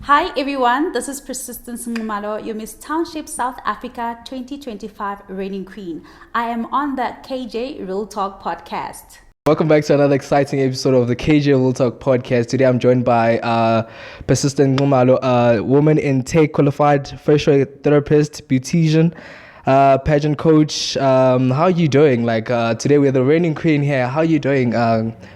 Hi everyone, this is Persistence Nxumalo, your Miss Township South Africa 2025 reigning queen. I am on the KJ Real Talk podcast. Welcome back to another exciting episode of the KJ Real Talk podcast. Today I'm joined by Persistent Nxumalo, a woman in tech, qualified facial therapist, beautician, pageant coach. How are you doing? Today we're the reigning queen here. How are you doing,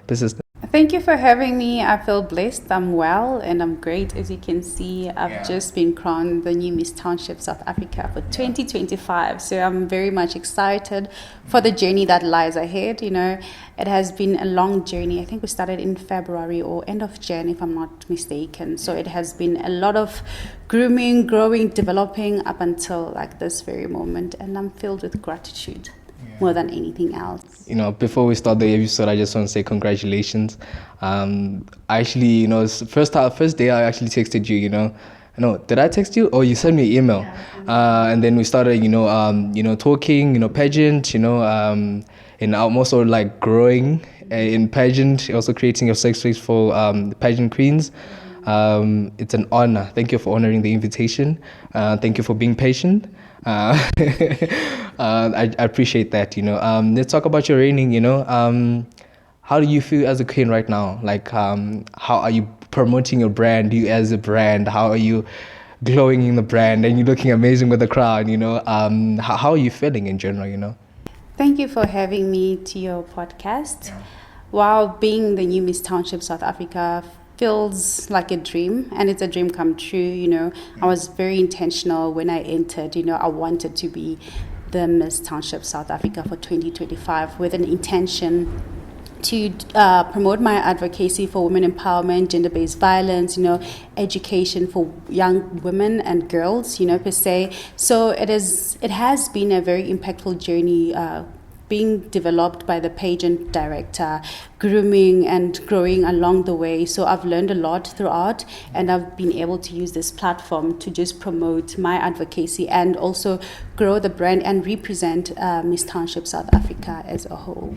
Persistent? Thank you for having me. I feel blessed. I'm well and I'm great. As you can see, I've just been crowned the new Miss Township South Africa for 2025. So I'm very much excited for the journey that lies ahead. You know, it has been a long journey. I think we started in February or end of Jan, if I'm not mistaken. So it has been a lot of grooming, growing, developing up until like this very moment. And I'm filled with gratitude. More than anything else. You know, before we start the episode, I just want to say congratulations. Actually, you know, first day I actually texted you. You know, did I text you or you sent me an email? Yeah, and then we started, talking, pageant, and I'm also like growing in pageant, also creating a safe space for pageant queens. It's an honor. Thank you for honoring the invitation. Thank you for being patient. I appreciate that. Let's talk about your reigning. How do you feel as a queen right now? Like, how are you promoting your brand? You as a brand, how are you glowing in the brand? And you're looking amazing with the crowd. How are you feeling in general? Thank you for having me to your podcast. Yeah. Wow, being the new Miss Township South Africa feels like a dream, and it's a dream come true. I was very intentional when I entered. I wanted to be the Miss Township South Africa for 2025 with an intention to promote my advocacy for women empowerment, gender-based violence, education for young women and girls, per se. So it has been a very impactful journey being developed by the pageant director, grooming and growing along the way. So I've learned a lot throughout, and I've been able to use this platform to just promote my advocacy and also grow the brand and represent Miss Township South Africa as a whole.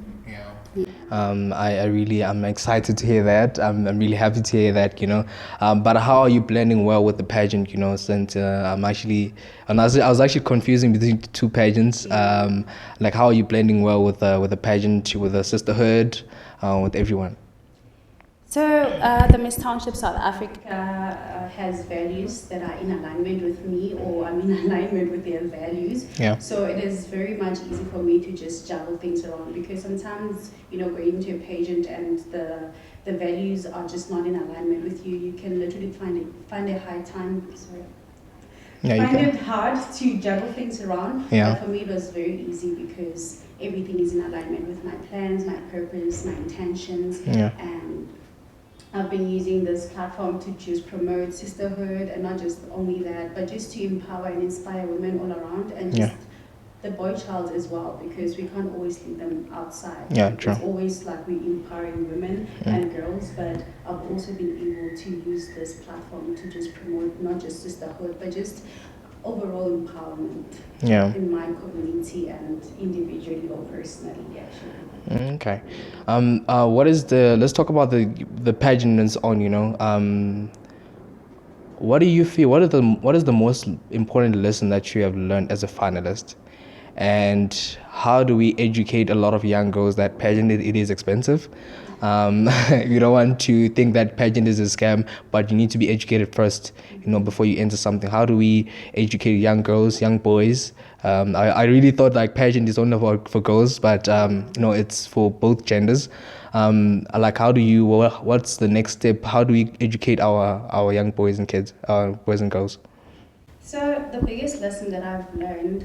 I'm excited to hear that. I'm really happy to hear that, but how are you blending well with the pageant, since I was actually confusing between two pageants. Like, how are you blending well with the pageant, with the sisterhood, with everyone? So the Miss Township South Africa has values that are in alignment with me, or I'm in alignment with their values. Yeah. So it is very much easy for me to just juggle things around, because sometimes, going into a pageant and the values are just not in alignment with you, you can literally find a hard time. Find it hard to juggle things around. Yeah. But for me, it was very easy because everything is in alignment with my plans, my purpose, my intentions, and I've been using this platform to just promote sisterhood, and not just only that, but just to empower and inspire women all around, and just the boy child as well, because we can't always leave them outside. Yeah, true. It's always like we're empowering women and girls, but I've also been able to use this platform to just promote not just sisterhood, but just overall empowerment in my community and individually or personally, actually. Okay. Let's talk about the pageant and so on. What do you feel, what is the most important lesson that you have learned as a finalist? And how do we educate a lot of young girls that pageant, it is expensive? You don't want to think that pageant is a scam, but you need to be educated first, before you enter something. How do we educate young girls, young boys? I really thought like pageant is only for girls, but it's for both genders. What's the next step? How do we educate our young boys and kids, boys and girls? So the biggest lesson that I've learned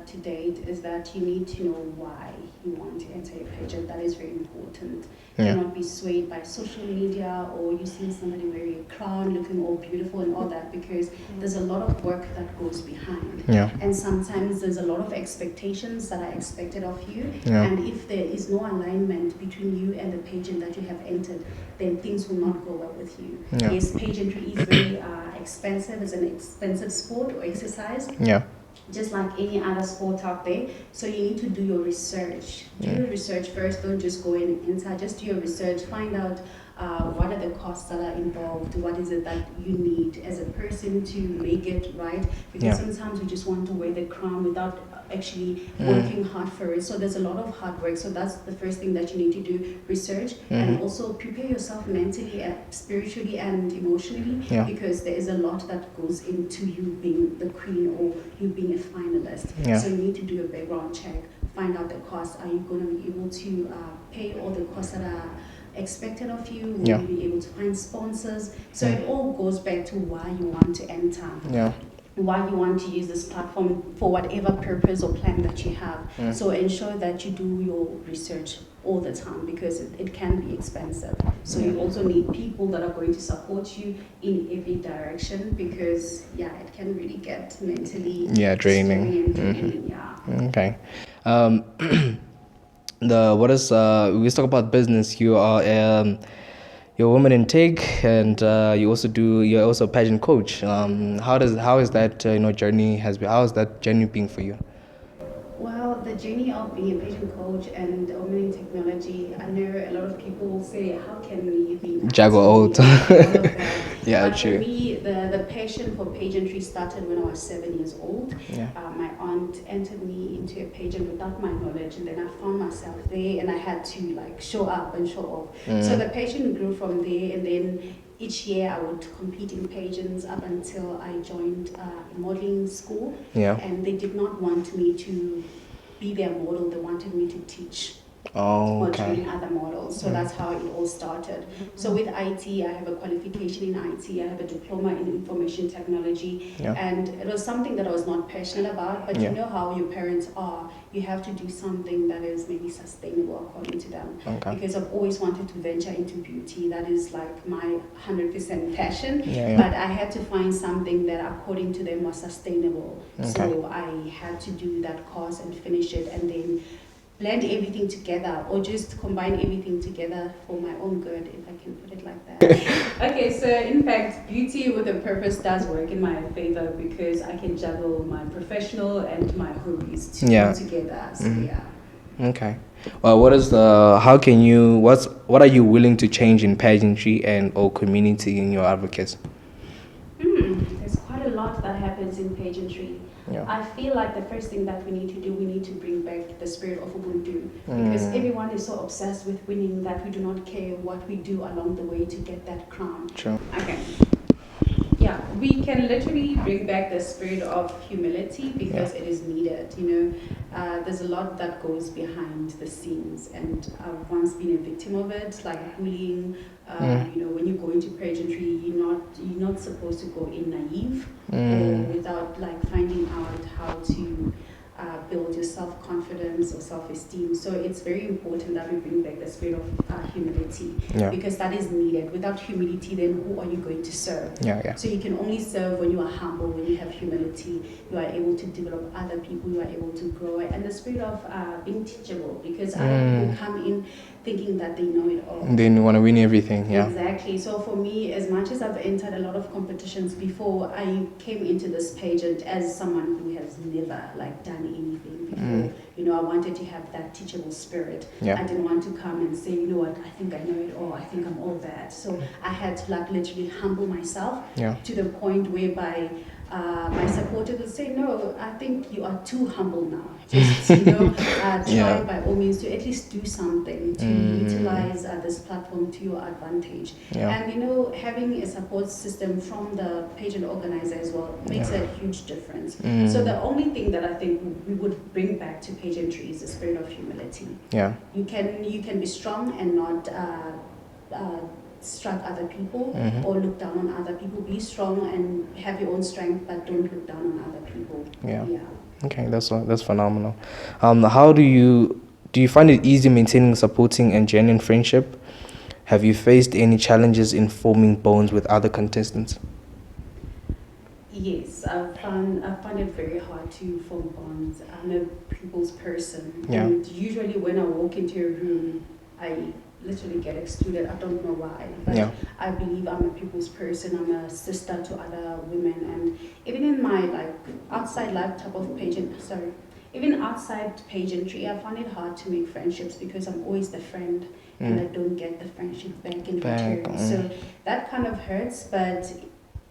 to date is that you need to know why you want to enter a pageant. That is very important. Yeah. Do not be swayed by social media, or you see somebody wearing a crown, looking all beautiful and all that, because there's a lot of work that goes behind. Yeah. And sometimes there's a lot of expectations that are expected of you. Yeah. And if there is no alignment between you and the pageant that you have entered, then things will not go well with you. Yeah. Yes, pageantry is very expensive. It's an expensive sport or exercise. Yeah. Just like any other sport out there. So you need to do your research. Do your research first. Don't just go in and enter. Just do your research. Find out what are the costs that are involved, what is it that you need as a person to make it right, because sometimes we just want to wear the crown without actually working hard for it. So there's a lot of hard work. So that's the first thing that you need to do, research, and also prepare yourself mentally, spiritually, and emotionally, because there is a lot that goes into you being the queen or you being a finalist. So you need to do a background check, find out the costs. Are you going to be able to pay all the costs that are expected of you? Will you be able to find sponsors? So it all goes back to why you want to enter. Why you want to use this platform for whatever purpose or plan that you have. So ensure that you do your research all the time, because it can be expensive. So you also need people that are going to support you in every direction, because it can really get mentally draining. Okay. We talk about business. You are you're a woman in tech, and you're also a pageant coach. How is that journey how has that journey been for you? Well, the journey of being a pageant coach and women in technology, I know a lot of people will say, how can we be juggle all? But true. For me, the passion for pageantry started when I was 7 years old. My aunt entered me into a pageant without my knowledge, and then I found myself there, and I had to show up and show off. So the passion grew from there, and then each year I would compete in pageants up until I joined a modeling school. And they did not want me to be their model, they wanted me to teach or train other models. So that's how it all started. So with IT, I have a qualification in IT, I have a diploma in information technology, and it was something that I was not passionate about, but you know how your parents are, you have to do something that is maybe sustainable according to them. Because I've always wanted to venture into beauty, that is my 100% passion, but I had to find something that according to them was sustainable. So I had to do that course and finish it, and then blend everything together, or just combine everything together for my own good, if I can put it like that. Okay, so in fact, beauty with a purpose does work in my favor, because I can juggle my professional and my hobbies together. So Okay. Well, what are you willing to change in pageantry and or community in your advocacy? There's quite a lot that happens in pageantry. I feel like the first thing that we need to do, we need to bring back the spirit of Ubuntu, because everyone is so obsessed with winning that we do not care what we do along the way to get that crown. True. Okay. We can literally bring back the spirit of humility, because it is needed. There's a lot that goes behind the scenes, and I've once been a victim of it, like bullying. When you go into pageantry, you're not supposed to go in naive or without finding out how to build your self-confidence or self-esteem. So it's very important that we bring back the spirit of humility, because that is needed. Without humility, then who are you going to serve? So you can only serve when you are humble, when you have humility. You are able to develop other people, you are able to grow, and the spirit of being teachable, because other people come in thinking that they know it all. They want to win everything, Exactly. So for me, as much as I've entered a lot of competitions before, I came into this pageant as someone who has never done anything before. I wanted to have that teachable spirit. I didn't want to come and say, you know what, I think I know it all, I think I'm all that. So I had to literally humble myself to the point whereby my supporters would say, no, I think you are too humble now. Just, try by all means to at least do something to utilize this platform to your advantage. And, having a support system from the pageant organizer as well makes a huge difference. So the only thing that I think we would bring back to pageantry is the spirit of humility. You can be strong and not strike other people or look down on other people. Be strong and have your own strength, but don't look down on other people. Okay, that's phenomenal. How do you find it easy maintaining, supporting, and genuine friendship? Have you faced any challenges in forming bonds with other contestants? Yes, I found it very hard to form bonds. I'm a people's person, and usually when I walk into a room, I literally get excluded. I don't know why, but I believe I'm a people's person. I'm a sister to other women, and even in my outside life type of even outside pageantry, I find it hard to make friendships, because I'm always the friend, and I don't get the friendship back in Back, return. So that kind of hurts, but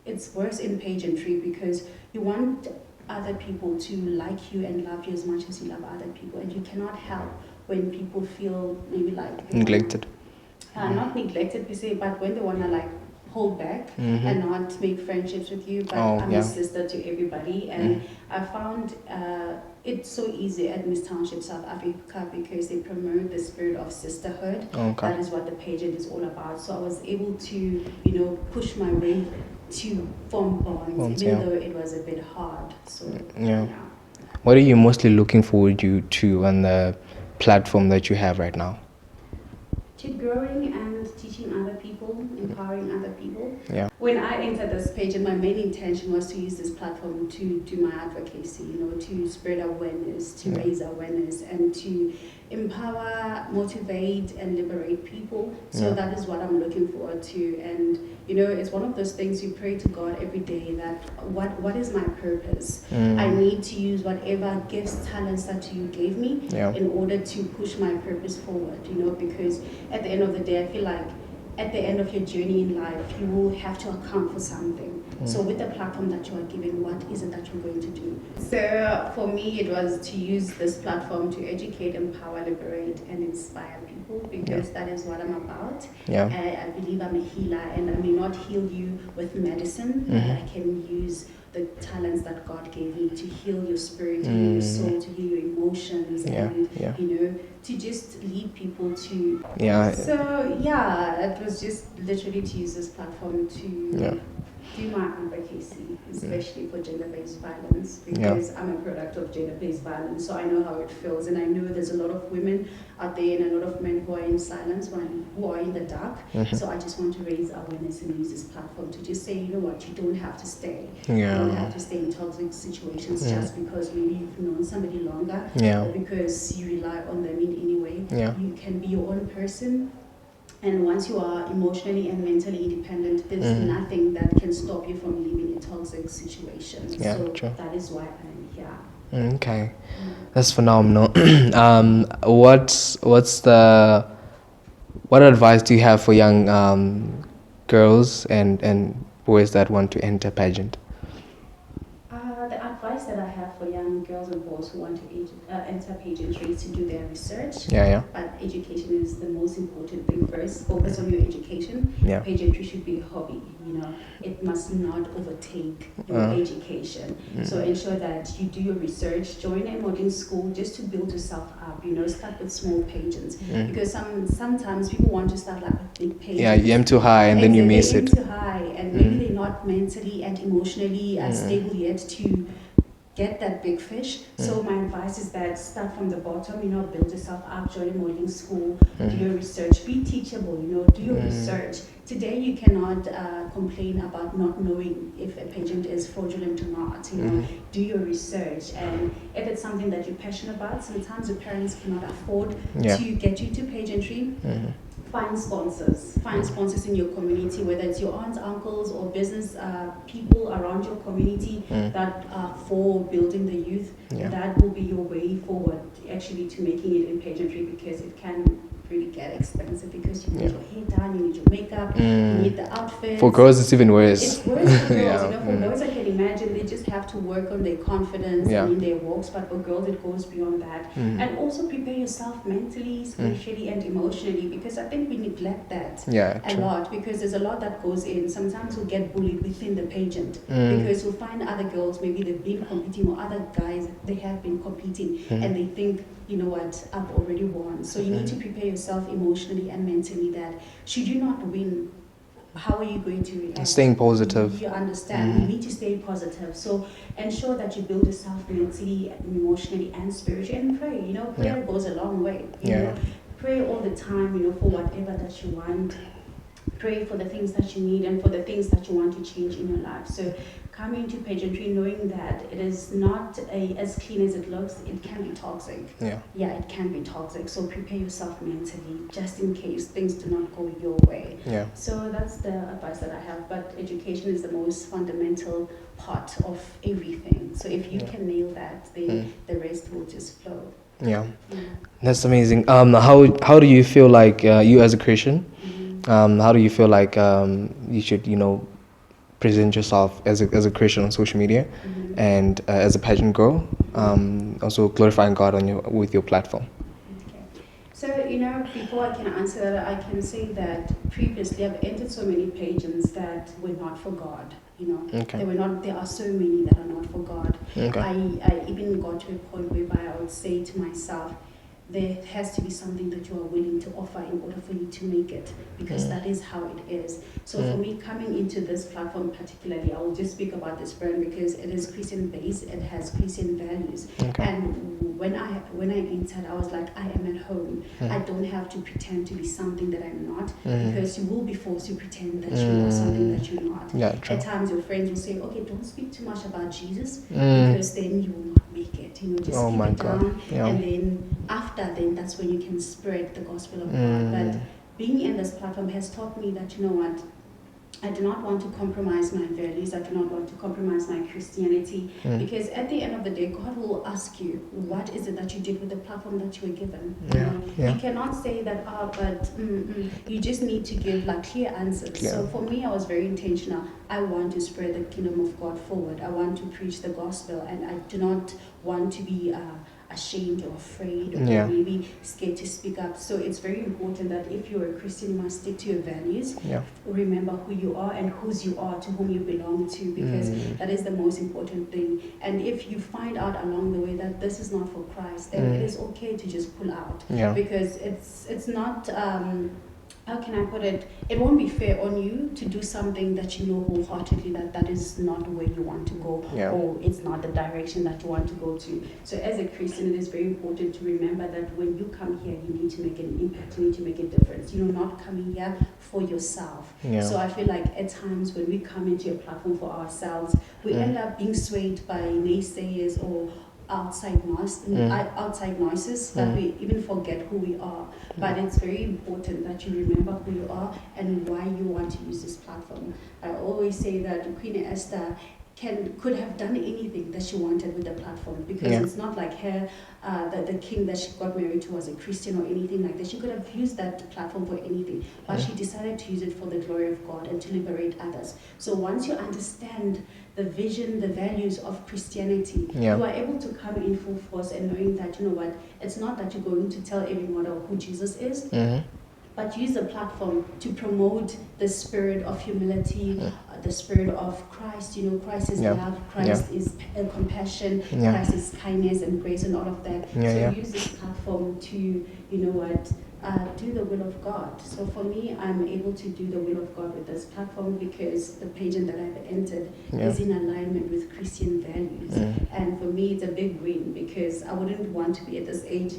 it's worse in pageantry because you want other people to like you and love you as much as you love other people, and you cannot help when people feel maybe like Neglected. not neglected per se, but when they want to like hold back and not make friendships with you. But I'm a sister to everybody, and I found it's so easy at Miss Township South Africa because they promote the spirit of sisterhood. Okay. That is what the pageant is all about. So I was able to, push my way to form bonds, even though it was a bit hard. So What are you mostly looking forward to on the platform that you have right now? To growing and teaching other people, empowering other people. Yeah. When I entered this pageant, my main intention was to use this platform to do my advocacy, to spread awareness, to raise awareness, and to empower, motivate, and liberate people. So that is what I'm looking forward to. And it's one of those things you pray to God every day that what is my purpose? I need to use whatever gifts, talents that you gave me in order to push my purpose forward, because at the end of the day, I feel like at the end of your journey in life, you will have to account for something. So with the platform that you are given, what is it that you're going to do? So for me, it was to use this platform to educate, empower, liberate, and inspire people, because that is what I'm about. I believe I'm a healer, and I may not heal you with medicine, but I can use the talents that God gave me to heal your spirit, to heal your soul, to heal your emotions, and to just lead people to. So it was just literally to use this platform to do my advocacy, especially for gender-based violence, because I'm a product of gender-based violence, so I know how it feels, and I know there's a lot of women out there and a lot of men who are in silence, who are in the dark. So I just want to raise awareness and use this platform to just say, you know what, you don't have to stay. You don't have to stay in toxic situations just because maybe you've known somebody longer, or because you rely on them in any way. You can be your own person. And once you are emotionally and mentally independent, there's nothing that can stop you from living a toxic situation. So that is why I'm here. Okay, that's phenomenal. What advice do you have for young girls and boys that want to enter pageant? The advice that I have for young girls and boys who want to enter pageantry is to do their research. But education is the most important thing first. Focus on your education. Pageantry should be a hobby. It must not overtake your education. So ensure that you do your research. Join a modeling school just to build yourself up. Start with small pageants, because sometimes people want to start like with big pageants. You aim too high and then you miss it. Too high, and maybe they're not mentally and emotionally stable yet to get that big fish. So my advice is that start from the bottom, build yourself up, join a modeling school, do your research, be teachable, do your research. Today you cannot complain about not knowing if a pageant is fraudulent or not. Do your research, and if it's something that you're passionate about, sometimes your parents cannot afford to get you to pageantry. Find sponsors. Find sponsors in your community, whether it's your aunts, uncles, or business people around your community that are for building the youth. That will be your way forward, actually, to making it in pageantry, because it can really get expensive, because you need your hair done, you need your makeup, you need the outfits. For girls, it's even worse. It's worse for girls. For boys, I can imagine they just have to work on their confidence and in their walks, but for girls, it goes beyond that. And also prepare yourself mentally, spiritually, and emotionally, because I think we neglect that a lot, because there's a lot that goes in. Sometimes we'll get bullied within the pageant, because we'll find other girls, maybe they've been competing, or other guys, they have been competing, and they think, you know what, I've already won. So you need to prepare yourself emotionally and mentally that should you not win, how are you going to react? Staying positive. You understand. You need to stay positive. So ensure that you build yourself mentally, emotionally, and spiritually, and pray. Prayer goes a long way. Pray all the time, for whatever that you want. Pray for the things that you need and for the things that you want to change in your life. So coming into pageantry knowing that it is not as clean as it looks, it can be toxic. It can be toxic. So prepare yourself mentally, just in case things do not go your way. So that's the advice that I have. But education is the most fundamental part of everything. So if you can nail that, then the rest will just flow. Yeah, that's amazing. How do you feel like you as a Christian? How do you feel like you should, present yourself as a Christian on social media, and as a pageant girl, also glorifying God on with your platform? Okay. So, before I can answer that, I can say that previously I've entered so many pageants that were not for God. Okay. There are so many that are not for God. Okay. I even got to a point whereby I would say to myself, there has to be something that you are willing to offer in order for you to make it, because that is how it is. So for me, coming into this platform particularly, I will just speak about this brand because it is Christian based, it has Christian values. Okay. And when I entered, I was like, I am at home. I don't have to pretend to be something that I'm not, because you will be forced to pretend that you are something that you're not. Yeah, true. At times your friends will say, okay, don't speak too much about Jesus, because then you will not make it. Just Oh keep my it God. down, Yeah. and then then that's when you can spread the gospel of God. But being in this platform has taught me that, what, I do not want to compromise my values. I do not want to compromise my Christianity, because at the end of the day, God will ask you, what is it that you did with the platform that you were given? You cannot say that, but you just need to give clear answers. Yeah. So for me, I was very intentional. I want to spread the kingdom of God forward. I want to preach the gospel, and I do not want to be ashamed or afraid or maybe scared to speak up. So it's very important that if you're a Christian, you must stick to your values. Remember who you are and whose you are, to whom you belong to, because that is the most important thing. And if you find out along the way that this is not for Christ, then it is okay to just pull out, because it's not how can I put it? It won't be fair on you to do something that you know wholeheartedly that is not where you want to go, or it's not the direction that you want to go to. So as a Christian, it is very important to remember that when you come here, you need to make an impact, you need to make a difference. You're not coming here for yourself. So I feel like at times when we come into a platform for ourselves, we end up being swayed by naysayers or outside noises that we even forget who we are. But it's very important that you remember who you are and why you want to use this platform. I always say that Queen Esther could have done anything that she wanted with the platform, because it's not like her, the king that she got married to was a Christian or anything like that. She could have used that platform for anything, but she decided to use it for the glory of God and to liberate others. So once you understand the vision, the values of Christianity, you are able to come in full force and knowing that, it's not that you're going to tell everyone who Jesus is, but use the platform to promote the spirit of humility, the spirit of Christ. Christ is love, Christ is compassion, Christ is kindness and grace and all of that. So use this platform to, do the will of God. So for me, I'm able to do the will of God with this platform because the pageant that I've entered is in alignment with Christian values. And for me, it's a big win, because I wouldn't want to be at this age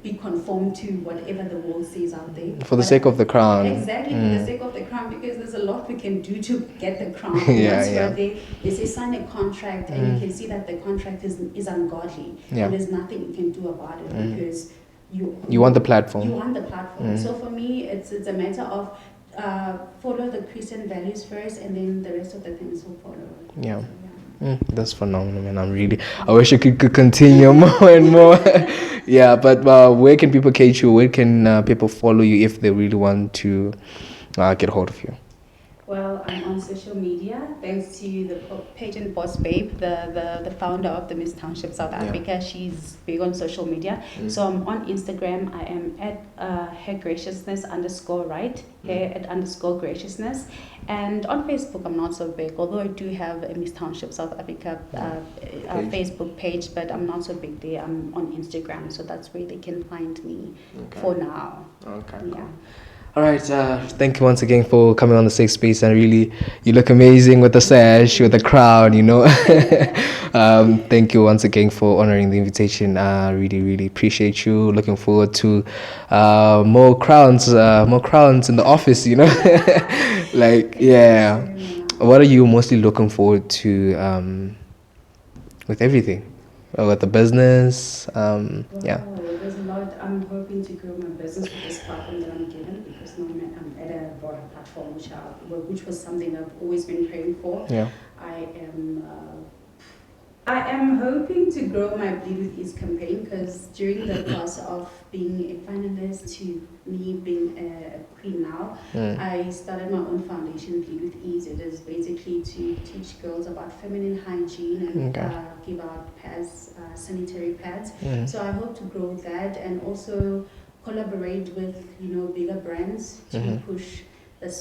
be conformed to whatever the world says out there. For the sake of the crown. Exactly, for the sake of the crown, because there's a lot we can do to get the crown. Once you are there, they say sign a contract, and you can see that the contract is ungodly. And there's nothing you can do about it, because you want the platform. You want the platform. So for me, it's a matter of follow the Christian values first, and then the rest of the things will follow. That's phenomenal, man. I wish I could continue more and more. But where can people catch you? Where can people follow you if they really want to get hold of you? Well, I'm on social media, thanks to the pageant boss babe, the founder of the Miss Township South Africa. She's big on social media. So I'm on Instagram. I am at her graciousness _ right, her at _ graciousness. And on Facebook, I'm not so big, although I do have a Miss Township South Africa Facebook page, but I'm not so big there. I'm on Instagram, so that's where they can find me for now. Okay. Yeah. All right, thank you once again for coming on the safe space, and really, you look amazing with the sash, with the crown, Thank you once again for honoring the invitation. Really, really appreciate you. Looking forward to more crowns in the office, What are you mostly looking forward to with everything? With the business, There's a lot. I'm hoping to grow my business with this platform that I'm given, because now I'm at a broader platform, which was something I've always been praying for. I am I am hoping to grow my Bleed with Ease campaign because during the process of being a finalist to me being a queen now, I started my own foundation, Bleed with Ease. It is basically to teach girls about feminine hygiene and give out pads, sanitary pads. So I hope to grow that and also collaborate with bigger brands to push the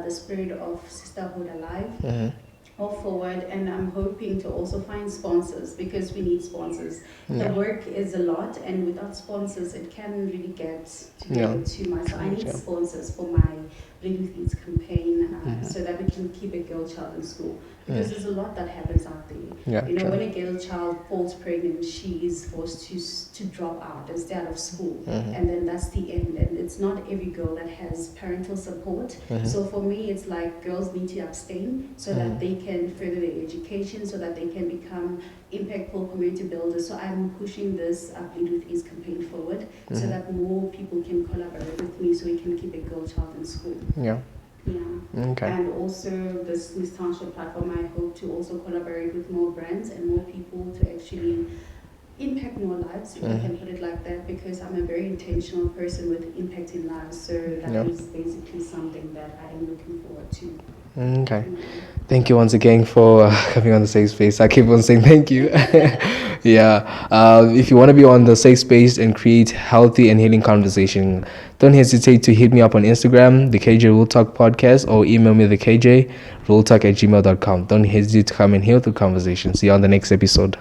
spirit of sisterhood alive. All forward, and I'm hoping to also find sponsors because we need sponsors. The work is a lot, and without sponsors it can really get too much. So I need sponsors for my Bleed with Ease campaign so that we can keep a girl child in school, because there's a lot that happens out there. When a girl child falls pregnant, she is forced to drop out and stay out of school, and then that's the end. And it's not every girl that has parental support. So for me, it's like girls need to abstain so that they can further their education, so that they can become impactful community builders. So I'm pushing this Bleed with Ease campaign forward so that more people can collaborate with me so we can keep a girl child in school. Yeah. Okay. And also this Miss Township platform, I hope to also collaborate with more brands and more people to actually impact more lives, if I can put it like that, because I'm a very intentional person with impacting lives. So that is basically something that I am looking forward to. Okay. Thank you once again for coming on the Safe Space. I keep on saying thank you. If you want to be on the Safe Space and create healthy and healing conversation, don't hesitate to hit me up on Instagram, the KJ Real Talk Podcast, or email me the KJ realtalk@gmail.com. Don't hesitate to come and hear the conversation. See you on the next episode.